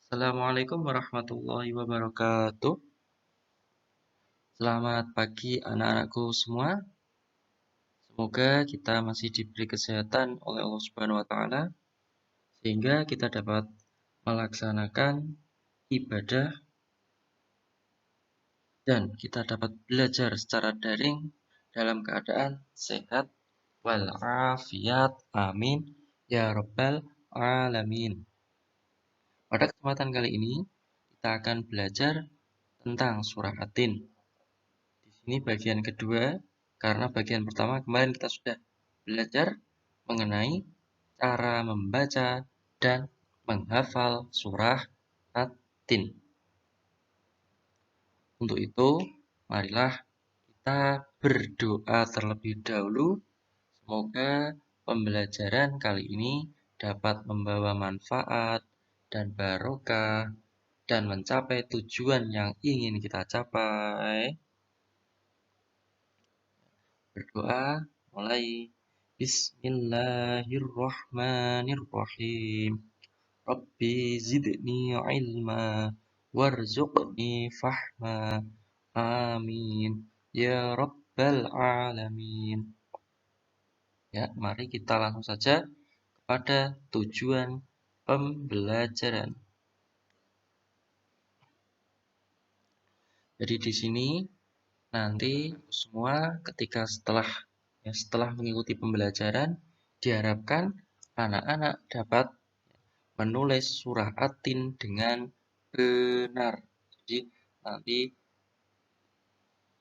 Assalamualaikum warahmatullahi wabarakatuh. Selamat pagi anak-anakku semua. Semoga kita masih diberi kesehatan oleh Allah Subhanahu wa taala sehingga kita dapat melaksanakan ibadah dan kita dapat belajar secara daring dalam keadaan sehat walafiat. Amin ya rabbal alamin. Pada kesempatan kali ini kita akan belajar tentang surah At-Tin. Di sini bagian kedua, karena bagian pertama kemarin kita sudah belajar mengenai cara membaca dan menghafal surah At-Tin. Untuk itu, marilah kita berdoa terlebih dahulu. Semoga pembelajaran kali ini dapat membawa manfaat dan barokah dan mencapai tujuan yang ingin kita capai. Berdoa mulai. Bismillahirrahmanirrahim. Rabbi zidni ilma warzuqni fahma. Amin ya rabbal alamin. Ya, mari kita langsung saja kepada tujuan pembelajaran. Jadi di sini nanti semua ketika setelah mengikuti pembelajaran, diharapkan anak-anak dapat menulis surah At-Tin dengan benar. Jadi nanti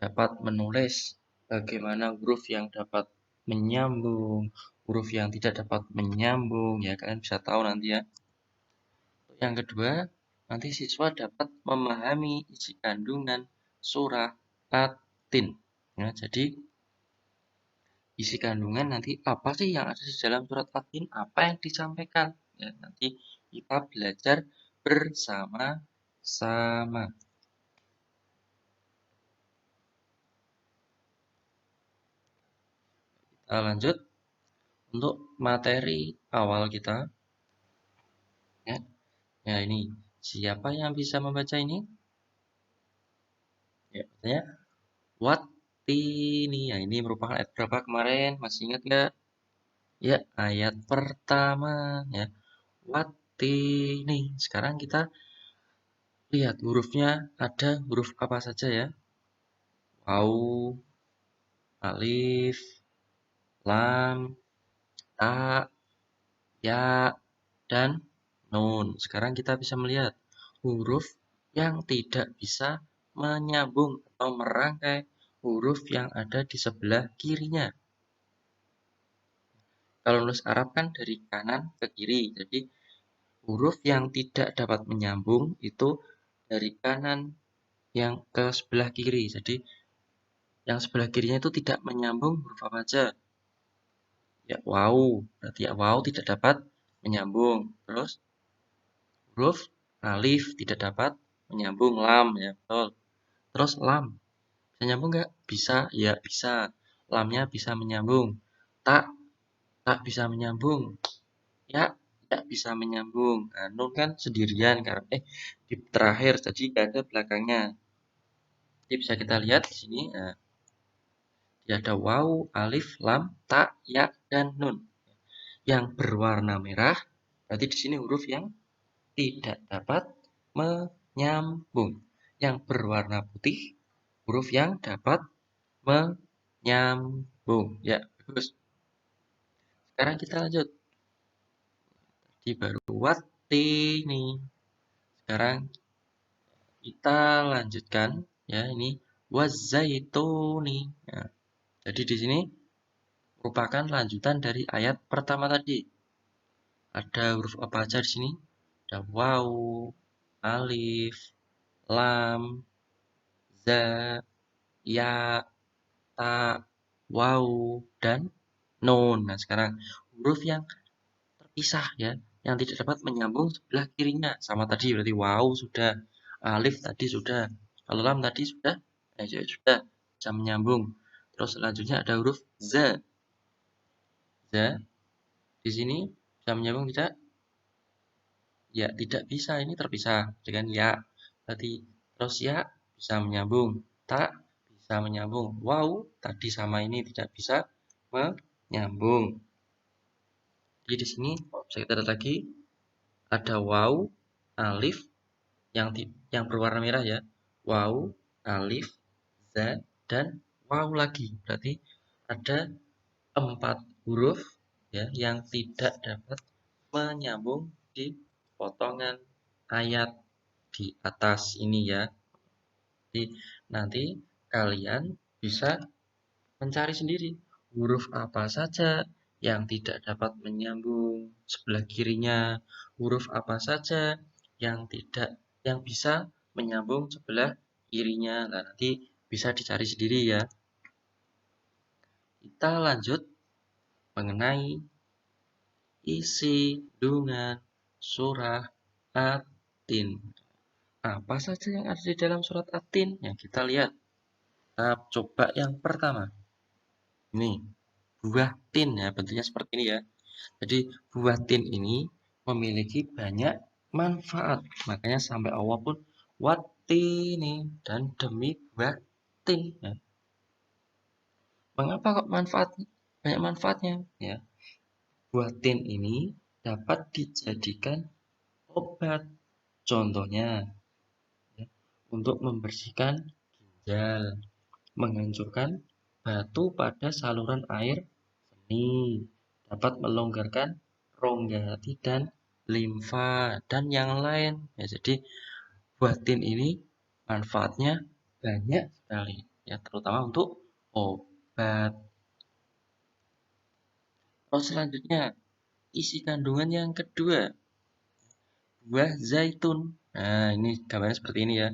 dapat menulis bagaimana huruf yang dapat menyambung, huruf yang tidak dapat menyambung, ya kalian bisa tahu nanti ya. Yang kedua, nanti siswa dapat memahami isi kandungan surah At-Tin. Ya, jadi isi kandungan nanti apa sih yang ada di dalam surat At-Tin, apa yang disampaikan. Ya, nanti kita belajar bersama-sama. Kita lanjut untuk materi awal kita. Ya, ya ini siapa yang bisa membaca ini? Ya, katanya Wat-tini. Ya, ini merupakan ayat berapa kemarin? Masih ingat nggak? Ya, ayat pertama. Ya, Wat-tini. Sekarang kita lihat hurufnya, ada huruf apa saja ya? Waw, alif, lam, ta, ya, dan nun. Sekarang kita bisa melihat huruf yang tidak bisa menyambung atau merangkai huruf yang ada di sebelah kirinya. Kalau nulis Arab kan dari kanan ke kiri. Jadi huruf yang tidak dapat menyambung itu dari kanan yang ke sebelah kiri. Jadi yang sebelah kirinya itu tidak menyambung huruf apa aja? Ya waw, berarti ya waw tidak dapat menyambung. Terus huruf alif tidak dapat menyambung, lam ya betul. Terus lam bisa nyambung nggak? Bisa, ya bisa. Lamnya bisa menyambung. Tak bisa menyambung. Ya bisa menyambung. Nah, nun kan sendirian karena di terakhir jadi nggak ada belakangnya. Jadi bisa kita lihat di sini. Nah, ada waw, alif, lam, ta, ya, dan nun. Yang berwarna merah berarti di sini huruf yang tidak dapat menyambung. Yang berwarna putih huruf yang dapat menyambung. Ya, bagus. Sekarang kita lanjut. Di baru wati nih. Sekarang kita lanjutkan ya ini wazaituni. Nah, jadi di sini merupakan lanjutan dari ayat pertama tadi. Ada huruf apa aja di sini? Ada waw, alif, lam, za, ya, ta, waw, dan nun. Nah, sekarang huruf yang terpisah ya, yang tidak dapat menyambung sebelah kirinya. Sama tadi berarti waw sudah, alif tadi sudah, kalau lam tadi sudah, sudah bisa menyambung. Terus selanjutnya ada huruf za. Za di sini bisa menyambung tidak? Ya, tidak bisa, ini terpisah dengan ya. Berarti terus ya bisa menyambung, tak bisa menyambung. Wow, tadi sama ini tidak bisa menyambung. Jadi di sini bisa kita lihat lagi ada wow, alif yang berwarna merah ya. Wow, alif, za, dan wow lagi. Berarti ada 4 huruf ya yang tidak dapat menyambung di potongan ayat di atas ini ya. Jadi nanti kalian bisa mencari sendiri huruf apa saja yang tidak dapat menyambung sebelah kirinya, huruf apa saja yang bisa menyambung sebelah kirinya. Nah, nanti bisa dicari sendiri ya. Kita lanjut mengenai isi kandungan surah At-Tin. Apa saja yang ada di dalam surat At-Tin? Yang kita lihat. Kita coba yang pertama. Ini buah tin ya, bentuknya seperti ini ya. Jadi buah tin ini memiliki banyak manfaat. Makanya sampai Allah pun watini dan demi buah tin ya. Mengapa kok banyak manfaatnya ya? Buah tin ini dapat dijadikan obat. Contohnya ya, untuk membersihkan ginjal, menghancurkan batu pada saluran air seni, dapat melonggarkan rongga hati dan limfa dan yang lain. Ya, jadi buah tin ini manfaatnya banyak sekali ya, terutama untuk obat. Terus selanjutnya isi kandungan yang kedua, buah zaitun. Nah, ini gambarnya seperti ini ya.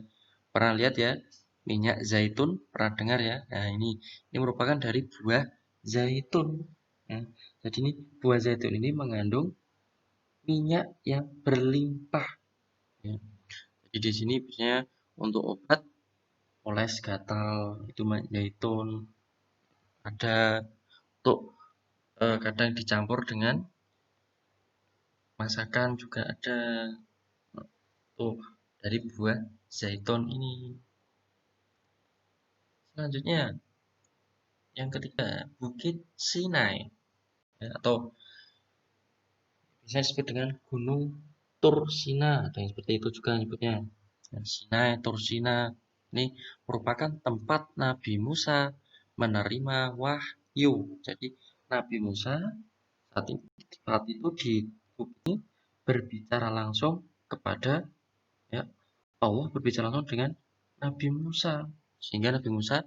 Pernah lihat ya? Minyak zaitun, pernah dengar ya? Nah, ini merupakan dari buah zaitun. Nah, jadi ini buah zaitun ini mengandung minyak yang berlimpah. Ya. Jadi di sini biasanya untuk obat oles gatal itu minyak zaitun. Ada untuk kadang dicampur dengan masakan juga ada tuh dari buah zaitun ini. Selanjutnya yang ketiga, Bukit Sinai ya, atau biasanya disebut dengan Gunung Tursina, ada yang seperti itu juga nyebutnya. Nah, Sinai, Tursina ini merupakan tempat Nabi Musa menerima wahyu. Jadi Nabi Musa saat itu di bukit berbicara langsung kepada ya, Allah berbicara langsung dengan Nabi Musa sehingga Nabi Musa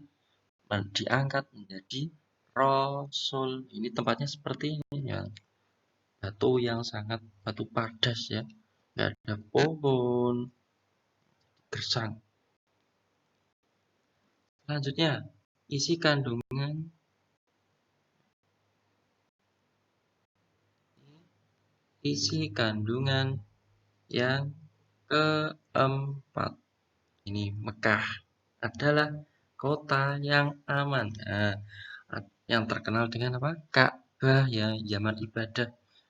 diangkat menjadi Rasul. Ini tempatnya seperti ini ya. Batu yang sangat batu padas ya. Nggak ada pohon, gersang. Selanjutnya, isi kandungan yang keempat. Ini Mekah adalah kota yang aman. Nah, yang terkenal dengan apa? Ka'bah ya, zaman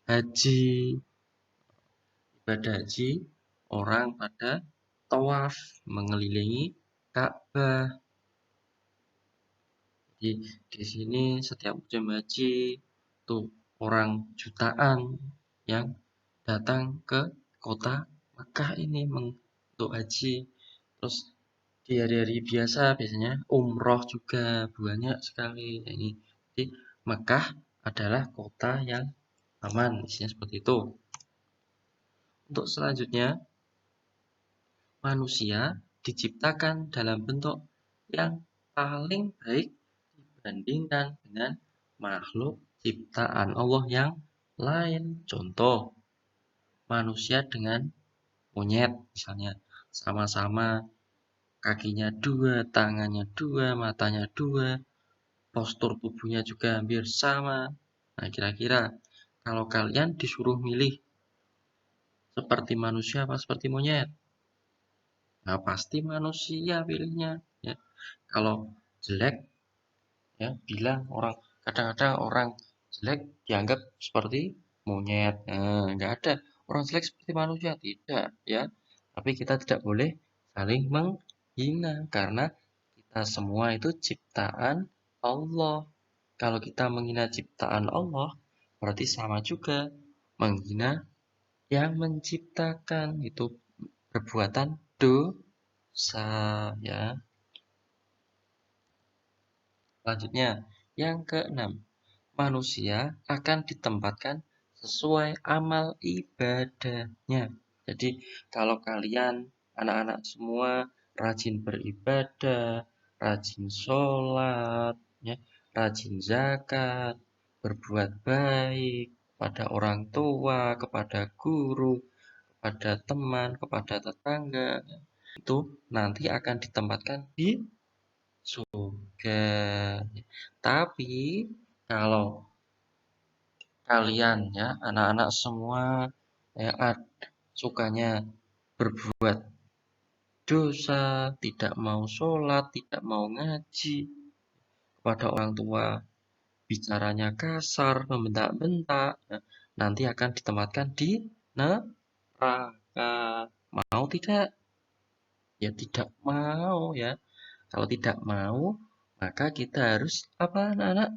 haji. Ibadah haji, orang pada tawaf mengelilingi Ka'bah. Jadi di sini setiap musim haji tuh orang jutaan yang datang ke kota Mekah ini untuk haji. Terus di hari-hari biasa biasanya umroh juga banyak sekali. Ini jadi Mekah adalah kota yang aman, isinya seperti itu. Untuk selanjutnya, manusia diciptakan dalam bentuk yang paling baik dibandingkan dengan makhluk ciptaan Allah yang lain. Contoh, manusia dengan monyet misalnya, sama-sama kakinya dua, tangannya dua, matanya dua, postur tubuhnya juga hampir sama. Nah, kira-kira kalau kalian disuruh milih seperti manusia apa seperti monyet? Nah, pasti manusia pilihnya. Ya. Kalau jelek, ya bilang orang kadang-kadang orang jelek dianggap seperti monyet. Nah, nggak ada orang jelek seperti manusia, tidak ya. Tapi kita tidak boleh saling menghina karena kita semua itu ciptaan Allah. Kalau kita menghina ciptaan Allah, berarti sama juga menghina yang menciptakan, itu perbuatan dosa ya. Selanjutnya, yang keenam, manusia akan ditempatkan sesuai amal ibadahnya. Jadi, kalau kalian anak-anak semua rajin beribadah, rajin sholat, ya, rajin zakat, berbuat baik pada orang tua, kepada guru, kepada teman, kepada tetangga, itu nanti akan ditempatkan di surga. Tapi kalau kalian ya anak-anak semua ya sukanya berbuat dosa, tidak mau sholat, tidak mau ngaji, kepada orang tua bicaranya kasar, membentak-bentak, ya, nanti akan ditempatkan di neraka. Mau tidak? Ya tidak mau ya. Kalau tidak mau, maka kita harus apa anak-anak?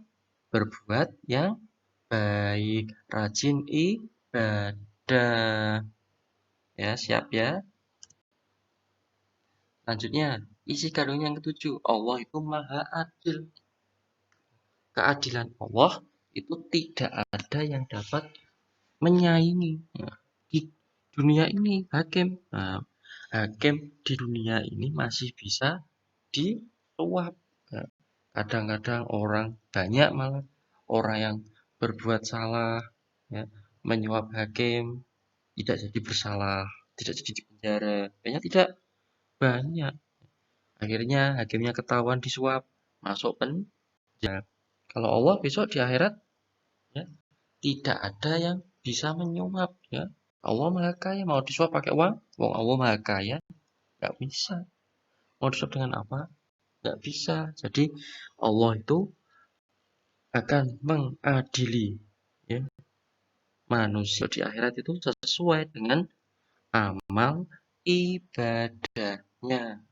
Berbuat yang baik, rajin ibadah. Ya, siap ya. Lanjutnya, isi kandung yang ketujuh, Allah itu maha adil. Keadilan Allah itu tidak ada yang dapat menyaingi. Nah, di dunia ini hakim. Nah, hakim di dunia ini masih bisa disuap. Nah, kadang-kadang orang banyak malah orang yang berbuat salah ya, menyuap hakim tidak jadi bersalah, tidak jadi dipenjara. Banyak tidak banyak. Akhirnya hakimnya ketahuan disuap, masuk penjara. Kalau Allah besok di akhirat ya, tidak ada yang bisa menyuap ya. Allah maha kaya, mau disuap pakai uang? Wong Allah maha kaya, nggak bisa. Mau disuap dengan apa? Nggak bisa. Jadi Allah itu akan mengadili ya, manusia di akhirat itu sesuai dengan amal ibadahnya.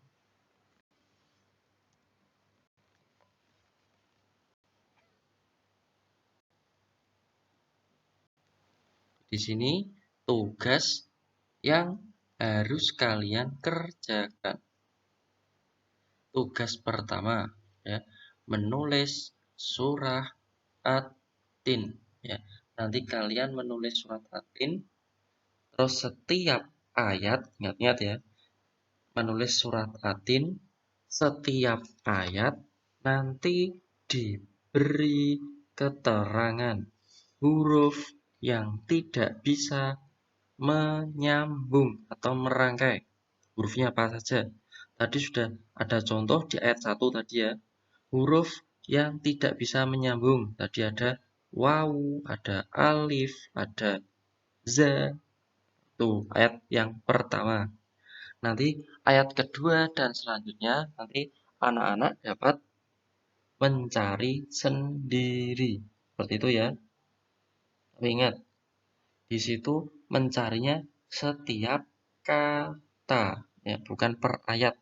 Di sini tugas yang harus kalian kerjakan. Tugas pertama ya, menulis surah At-Tin ya. Nanti kalian menulis surat At-Tin, terus setiap ayat, ingat-ingat ya, menulis surat At-Tin, setiap ayat nanti diberi keterangan huruf yang tidak bisa menyambung atau merangkai. Hurufnya apa saja? Tadi sudah ada contoh di ayat 1 tadi ya. Huruf yang tidak bisa menyambung. Tadi ada waw, ada alif, ada za. Tuh, ayat yang pertama. Nanti ayat kedua dan selanjutnya nanti anak-anak dapat mencari sendiri. Seperti itu ya. Tapi ingat, di situ mencarinya setiap kata, ya, bukan per ayat.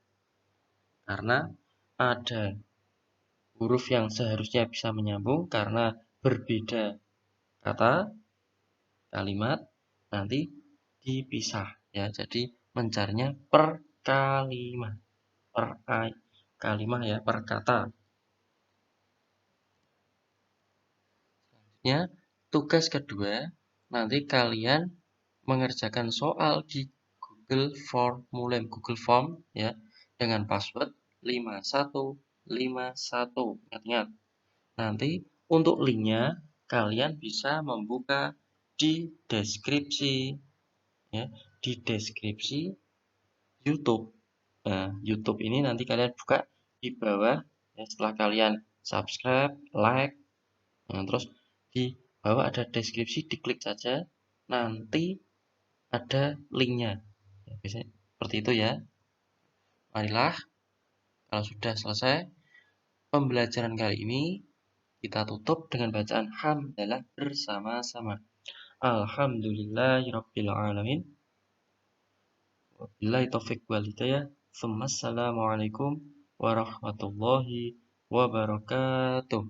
Karena ada huruf yang seharusnya bisa menyambung karena berbeda kata, kalimat, nanti dipisah ya. Jadi mencarinya per kalimat, per kalimat ya, per kata. Ya, tugas kedua, nanti kalian mengerjakan soal di Google Form ya dengan password 5151. Ingat-ingat. Nanti untuk linknya kalian bisa membuka di deskripsi ya, di deskripsi YouTube. Nah, YouTube ini nanti kalian buka di bawah ya, setelah kalian subscribe, like, nah, terus di bawah ada deskripsi, diklik saja, nanti ada linknya. Ya, biasanya seperti itu ya. Marilah, kalau sudah selesai pembelajaran kali ini, kita tutup dengan bacaan hamdalah bersama-sama. Alhamdulillahirabbil alamin. Wabillahi taufik wal hidayah. Assalamualaikum warahmatullahi wabarakatuh.